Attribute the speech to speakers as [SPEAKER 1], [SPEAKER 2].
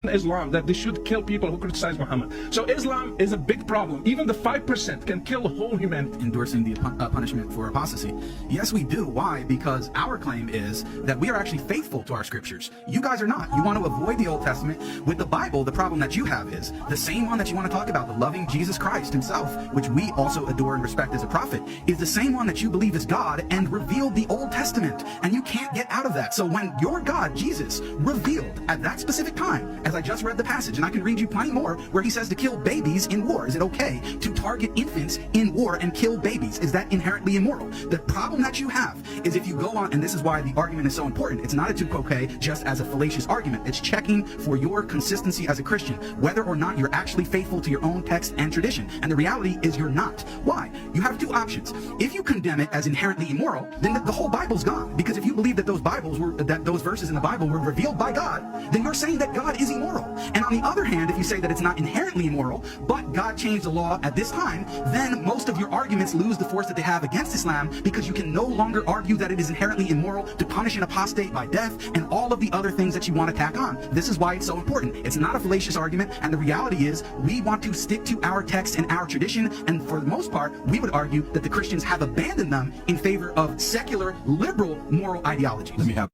[SPEAKER 1] Islam that they should kill people who criticize Muhammad. So Islam is a big problem. Even the 5% can kill whole humanity.
[SPEAKER 2] Endorsing the punishment for apostasy. Yes, we do. Why? Because our claim is that we are actually faithful to our scriptures. You guys are not. You want to avoid the Old Testament. With the Bible, the problem that you have is the same one that you want to talk about, the loving Jesus Christ himself, which we also adore and respect as a prophet, is the same one that you believe is God and revealed the Old Testament. And you can't get out of that. So when your God, Jesus, revealed at that specific time, as I just read the passage, and I can read you plenty more, where he says to kill babies in war. Is it okay to target infants in war and kill babies? Is that inherently immoral? The problem that you have is if you go on, and this is why the argument is so important, it's not a tu quoque just as a fallacious argument. It's checking for your consistency as a Christian, whether or not you're actually faithful to your own text and tradition. And the reality is you're not. Why? You have two options. If you condemn it as inherently immoral, then the whole Bible's gone. Because if you believe that those verses in the Bible were revealed by God, then you're saying that God is immoral. And on the other hand, if you say that it's not inherently immoral, but God changed the law at this time, then most of your arguments lose the force that they have against Islam, because you can no longer argue that it is inherently immoral to punish an apostate by death and all of the other things that you want to tack on. This is why it's so important. It's not a fallacious argument, and the reality is we want to stick to our text and our tradition, and for the most part, we would argue that the Christians have abandoned them in favor of secular, liberal, moral ideologies.